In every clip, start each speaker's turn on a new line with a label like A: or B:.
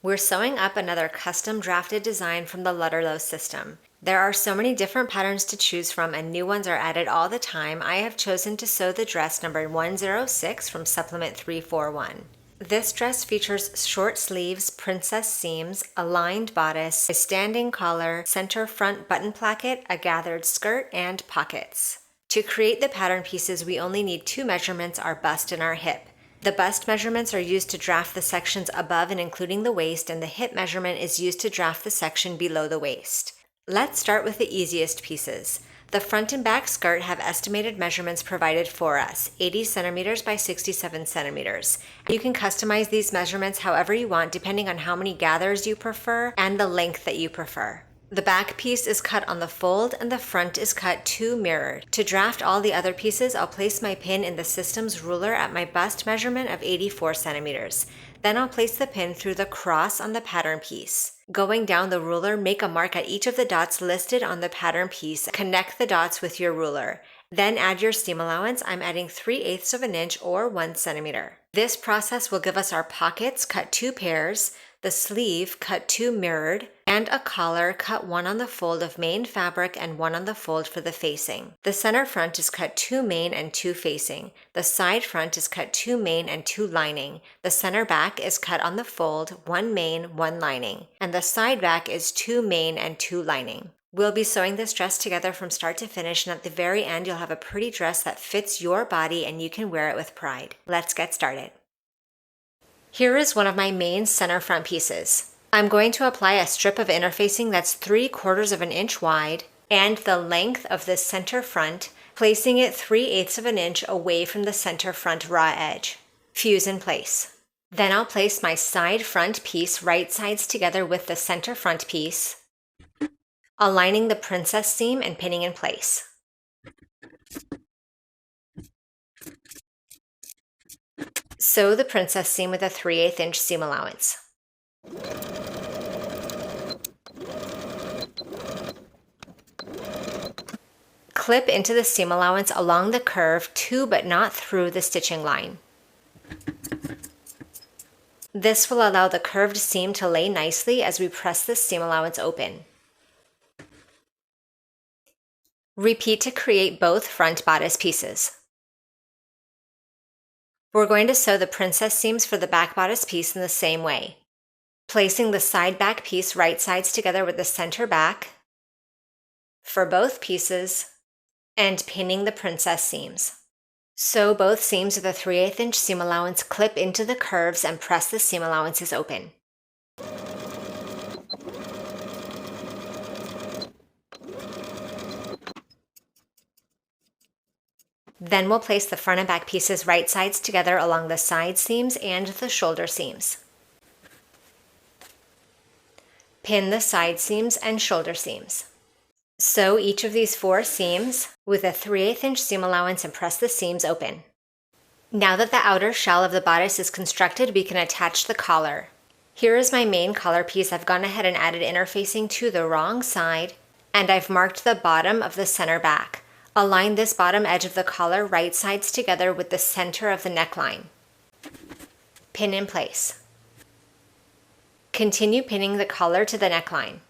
A: We're sewing up another custom drafted design from the Lutterloh system. There are so many different patterns to choose from and new ones are added all the time. I have chosen to sew the dress number 106 from supplement 341. This dress features short sleeves, princess seams, a lined bodice, a standing collar, center front button placket, a gathered skirt, and pockets. To create the pattern pieces, we only need two measurements, our bust and our hip. The bust measurements are used to draft the sections above and including the waist, and the hip measurement is used to draft the section below the waist. Let's start with the easiest pieces. The front and back skirt have estimated measurements provided for us, 80 centimeters by 67 centimeters. You can customize these measurements however you want depending on how many gathers you prefer and the length that you prefer. The back piece is cut on the fold and the front is cut 2 mirrored. To draft all the other pieces, I'll place my pin in the system's ruler at my bust measurement of 84 centimeters. Then I'll place the pin through the cross on the pattern piece. Going down the ruler, make a mark at each of the dots listed on the pattern piece. Connect the dots with your ruler. Then add your seam allowance. I'm adding 3/8 of an inch or 1 centimeter. This process will give us our pockets, cut 2 pairs, the sleeve, cut 2 mirrored, and a collar, cut 1 on the fold of main fabric and 1 on the fold for the facing. The center front is cut 2 main and 2 facing. The side front is cut 2 main and 2 lining. The center back is cut on the fold, 1 main, 1 lining. And the side back is 2 main and 2 lining. We'll be sewing this dress together from start to finish, and at the very end you'll have a pretty dress that fits your body and you can wear it with pride. Let's get started. Here is one of my main center front pieces. I'm going to apply a strip of interfacing that's 3/4 of an inch wide and the length of the center front, placing it 3/8 of an inch away from the center front raw edge. Fuse in place. Then I'll place my side front piece right sides together with the center front piece, aligning the princess seam and pinning in place. Sew the princess seam with a 3/8 inch seam allowance. Clip into the seam allowance along the curve to but not through the stitching line. This will allow the curved seam to lay nicely as we press the seam allowance open. Repeat to create both front bodice pieces. We're going to sew the princess seams for the back bodice piece in the same way, placing the side back piece right sides together with the center back for both pieces and pinning the princess seams. Sew both seams with a 3/8 inch seam allowance, clip into the curves and press the seam allowances open. Then we'll place the front and back pieces right sides together along the side seams and the shoulder seams. Pin the side seams and shoulder seams. Sew each of these 4 seams with a 3/8 inch seam allowance and press the seams open. Now that the outer shell of the bodice is constructed, we can attach the collar. Here is my main collar piece. I've gone ahead and added interfacing to the wrong side, and I've marked the bottom of the center back. Align this bottom edge of the collar right sides together with the center of the neckline. Pin in place. Continue pinning the collar to the neckline.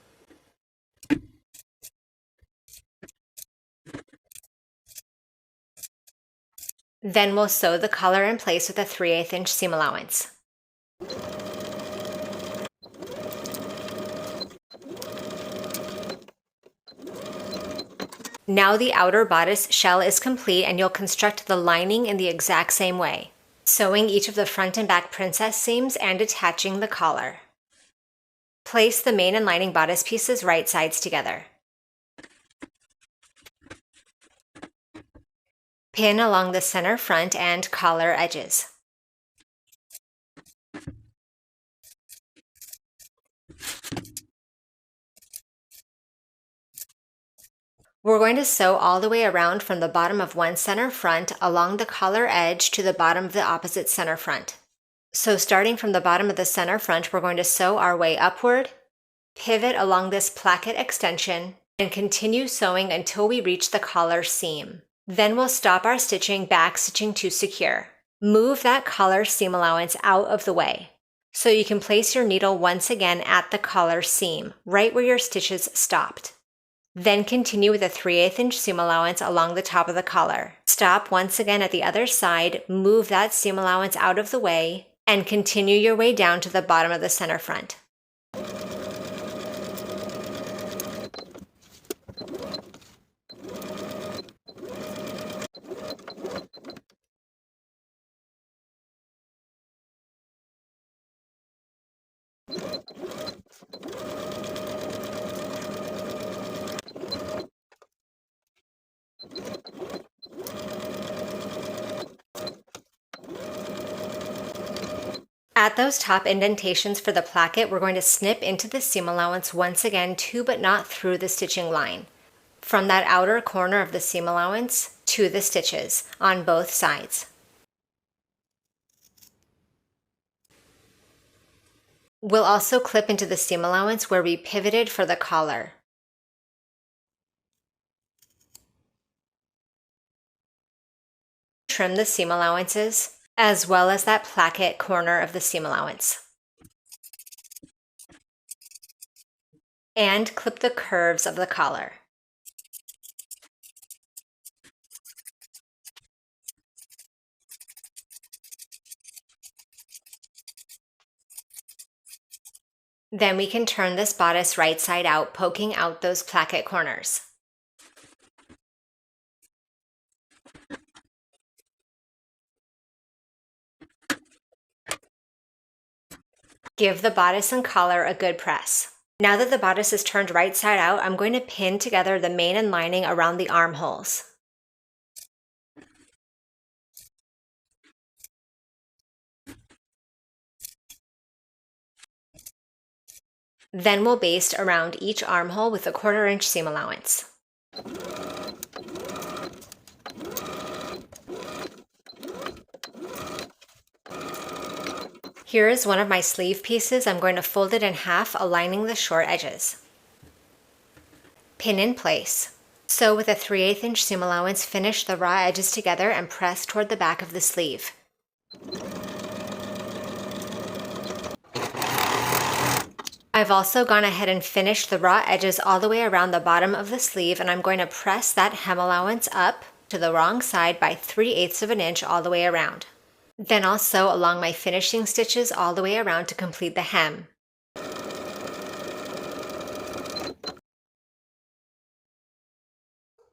A: Then we'll sew the collar in place with a 3/8 inch seam allowance. Now the outer bodice shell is complete and you'll construct the lining in the exact same way, sewing each of the front and back princess seams and attaching the collar. Place the main and lining bodice pieces right sides together. Pin along the center front and collar edges. We're going to sew all the way around from the bottom of one center front along the collar edge to the bottom of the opposite center front. So starting from the bottom of the center front, we're going to sew our way upward, pivot along this placket extension, and continue sewing until we reach the collar seam. Then we'll stop our stitching, back stitching to secure. Move that collar seam allowance out of the way. So you can place your needle once again at the collar seam, right where your stitches stopped. Then continue with a 3/8 inch seam allowance along the top of the collar. Stop once again at the other side, move that seam allowance out of the way, and continue your way down to the bottom of the center front. At those top indentations for the placket, we're going to snip into the seam allowance once again to but not through the stitching line. From that outer corner of the seam allowance to the stitches on both sides. We'll also clip into the seam allowance where we pivoted for the collar. Trim the seam allowances, as well as that placket corner of the seam allowance. And clip the curves of the collar. Then we can turn this bodice right side out, poking out those placket corners. Give the bodice and collar a good press. Now that the bodice is turned right side out, I'm going to pin together the main and lining around the armholes. Then we'll baste around each armhole with a 1/4 inch seam allowance. Here is one of my sleeve pieces. I'm going to fold it in half, aligning the short edges. Pin in place. So with a 3/8 inch seam allowance, finish the raw edges together and press toward the back of the sleeve. I've also gone ahead and finished the raw edges all the way around the bottom of the sleeve, and I'm going to press that hem allowance up to the wrong side by 3/8 of an inch all the way around. Then I'll sew along my finishing stitches all the way around to complete the hem.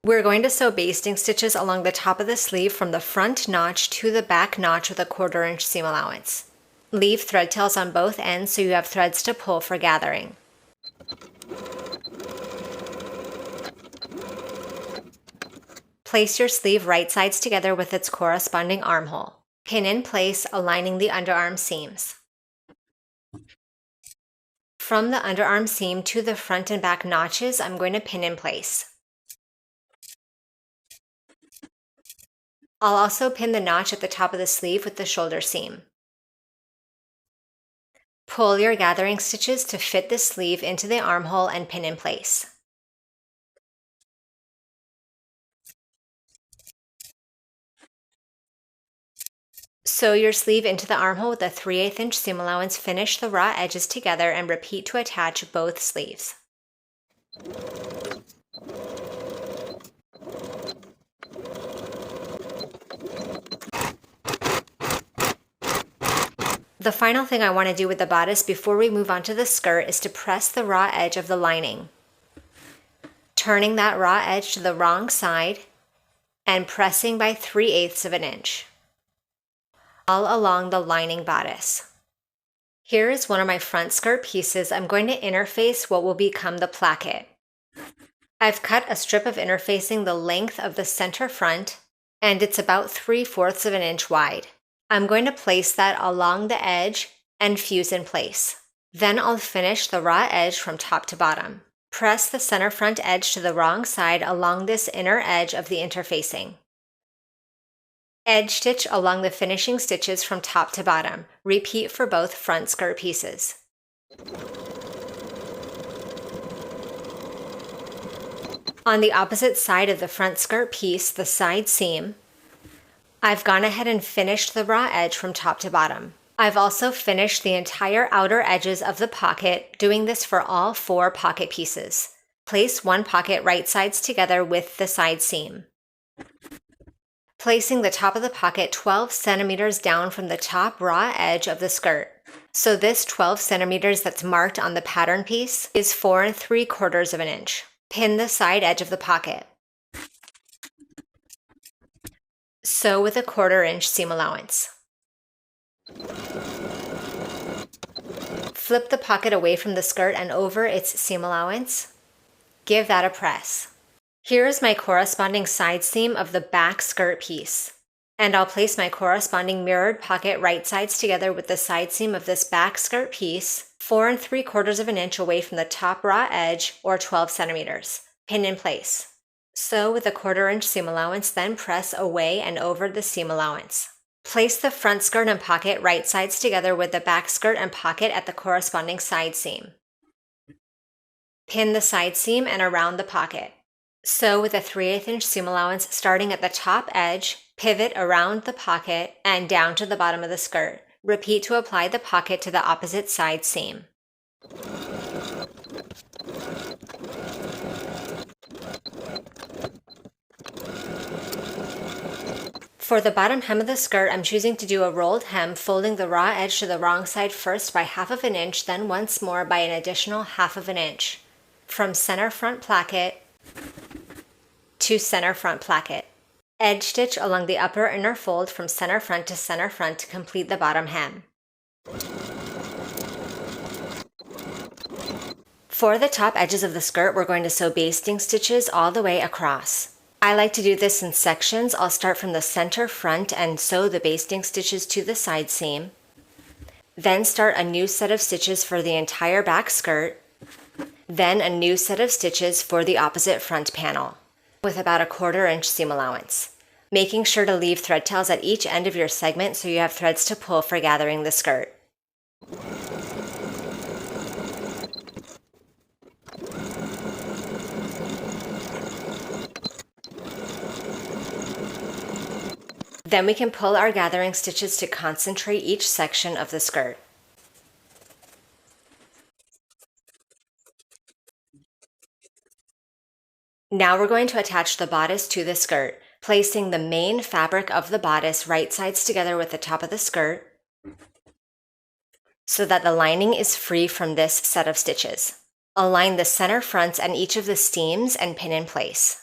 A: We're going to sew basting stitches along the top of the sleeve from the front notch to the back notch with a 1/4 inch seam allowance. Leave thread tails on both ends so you have threads to pull for gathering. Place your sleeve right sides together with its corresponding armhole. Pin in place, aligning the underarm seams. From the underarm seam to the front and back notches, I'm going to pin in place. I'll also pin the notch at the top of the sleeve with the shoulder seam. Pull your gathering stitches to fit the sleeve into the armhole and pin in place. Sew your sleeve into the armhole with a 3/8 inch seam allowance, finish the raw edges together, and repeat to attach both sleeves. The final thing I want to do with the bodice before we move on to the skirt is to press the raw edge of the lining. Turning that raw edge to the wrong side and pressing by 3/8 of an inch. All along the lining bodice. Here is one of my front skirt pieces. I'm going to interface what will become the placket. I've cut a strip of interfacing the length of the center front, and it's about 3/4 of an inch wide. I'm going to place that along the edge and fuse in place. Then I'll finish the raw edge from top to bottom. Press the center front edge to the wrong side along this inner edge of the interfacing. Edge stitch along the finishing stitches from top to bottom. Repeat for both front skirt pieces. On the opposite side of the front skirt piece, the side seam, I've gone ahead and finished the raw edge from top to bottom. I've also finished the entire outer edges of the pocket, doing this for all 4 pocket pieces. Place one pocket right sides together with the side seam. Placing the top of the pocket 12 centimeters down from the top raw edge of the skirt. So this 12 centimeters that's marked on the pattern piece is 4 3/4 of an inch. Pin the side edge of the pocket. Sew with a 1/4 inch seam allowance. Flip the pocket away from the skirt and over its seam allowance. Give that a press. Here is my corresponding side seam of the back skirt piece. And I'll place my corresponding mirrored pocket right sides together with the side seam of this back skirt piece, 4 3/4 of an inch away from the top raw edge, or 12 centimeters. Pin in place. Sew with a 1/4 inch seam allowance, then press away and over the seam allowance. Place the front skirt and pocket right sides together with the back skirt and pocket at the corresponding side seam. Pin the side seam and around the pocket. Sew with a 3/8 inch seam allowance starting at the top edge, pivot around the pocket, and down to the bottom of the skirt. Repeat to apply the pocket to the opposite side seam. For the bottom hem of the skirt, I'm choosing to do a rolled hem, folding the raw edge to the wrong side first by 1/2 an inch, then once more by an additional 1/2 an inch. From center front placket to center front placket. Edge stitch along the upper inner fold from center front to center front to complete the bottom hem. For the top edges of the skirt, we're going to sew basting stitches all the way across. I like to do this in sections. I'll start from the center front and sew the basting stitches to the side seam. Then start a new set of stitches for the entire back skirt. Then a new set of stitches for the opposite front panel, with about a 1/4 inch seam allowance, making sure to leave thread tails at each end of your segment so you have threads to pull for gathering the skirt. Then we can pull our gathering stitches to concentrate each section of the skirt. Now we're going to attach the bodice to the skirt, placing the main fabric of the bodice right sides together with the top of the skirt so that the lining is free from this set of stitches. Align the center fronts and each of the seams and pin in place.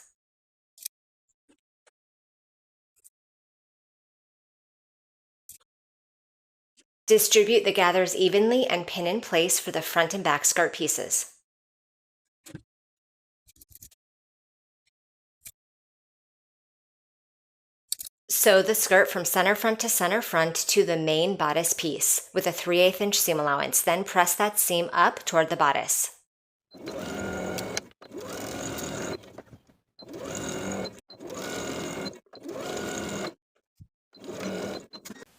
A: Distribute the gathers evenly and pin in place for the front and back skirt pieces. Sew the skirt from center front to the main bodice piece with a 3/8 inch seam allowance, then press that seam up toward the bodice.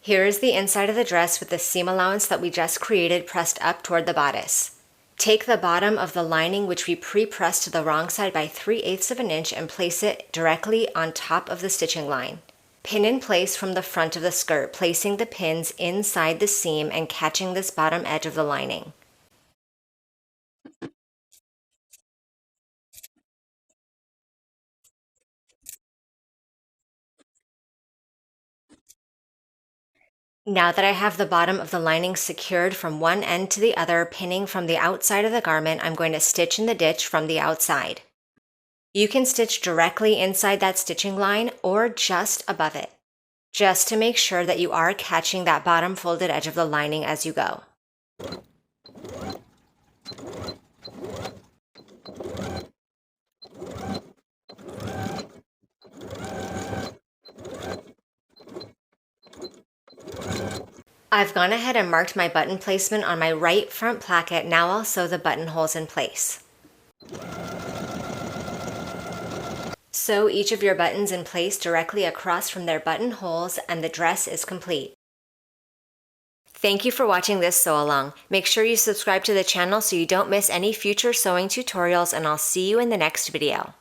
A: Here is the inside of the dress with the seam allowance that we just created pressed up toward the bodice. Take the bottom of the lining, which we pre-pressed to the wrong side by 3/8 of an inch, and place it directly on top of the stitching line. Pin in place from the front of the skirt, placing the pins inside the seam and catching this bottom edge of the lining. Now that I have the bottom of the lining secured from one end to the other, pinning from the outside of the garment, I'm going to stitch in the ditch from the outside. You can stitch directly inside that stitching line or just above it, just to make sure that you are catching that bottom folded edge of the lining as you go. I've gone ahead and marked my button placement on my right front placket. Now I'll sew the buttonholes in place. Sew each of your buttons in place directly across from their buttonholes, and the dress is complete. Thank you for watching this sew along. Make sure you subscribe to the channel so you don't miss any future sewing tutorials, and I'll see you in the next video.